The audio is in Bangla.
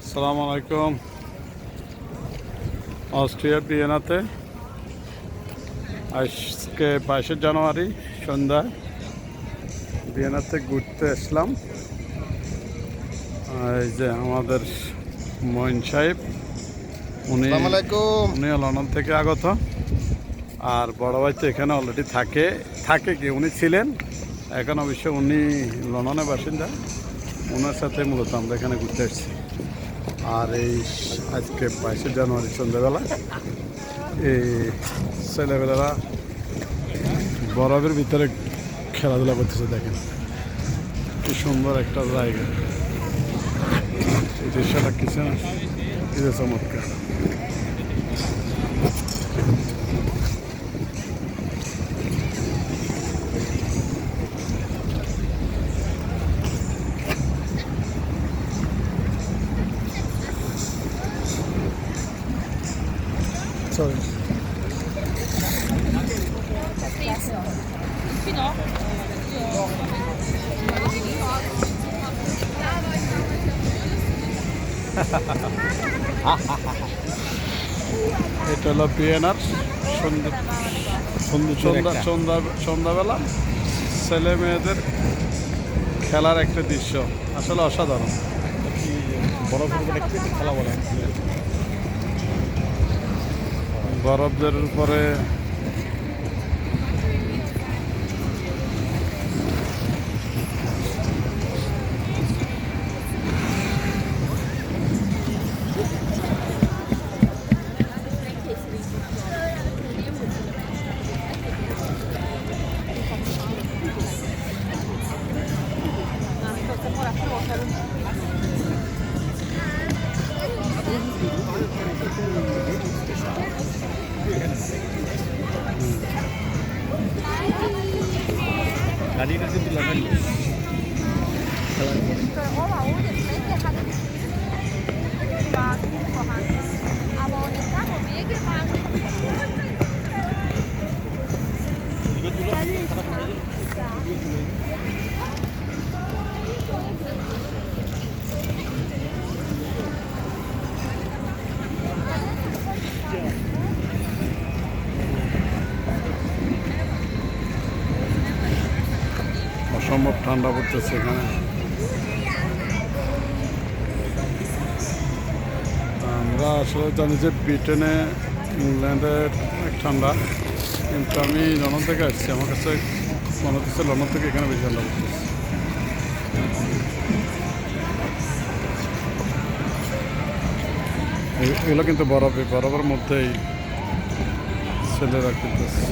আসসালামু আলাইকুম। অস্ট্রিয়ার ভিয়েনাতে আজকে 22শে জানুয়ারি সন্ধ্যায় ভিয়েনাতে ঘুরতে আসলাম। এই যে আমাদের মঈন সাহেব, উনি লন্ডন থেকে আগত। আর বড় ভাই তো এখানে অলরেডি থাকে কি উনি ছিলেন, এখন অবশ্য উনি লন্ডনের বাসিন্দা। ওনার সাথে মূলত আমরা এখানে ঘুরতে এসেছি। আর এই আজকে 22শে জানুয়ারি সন্ধ্যাবেলা এই ছেলেবেলারা বরফের ভিতরে খেলাধুলা করতেছে। দেখেন কি সুন্দর একটা জায়গা, এই দৃশ্যটা কিছু চমৎকার। Sorry. এটা হলো ভিয়েনার সন্ধ্যাবেলা ছেলে মেয়েদের খেলার একটা দৃশ্য, আসলে অসাধারণ। বরফের উপরে গাড়িটা কিন্তু লাগাই অসম্ভব ঠান্ডা পড়তেছে এখানে। আমরা আসলে জানি যে ব্রিটেনে, ইংল্যান্ডে অনেক ঠান্ডা, কিন্তু আমি লন্ডন থেকে আসছি, আমার কাছে মনে হচ্ছে লন্ডন থেকে এখানে বেশি ঠান্ডা পড়তেছে। এগুলো কিন্তু বরফের মধ্যেই ছেলেরা খেলতেছে।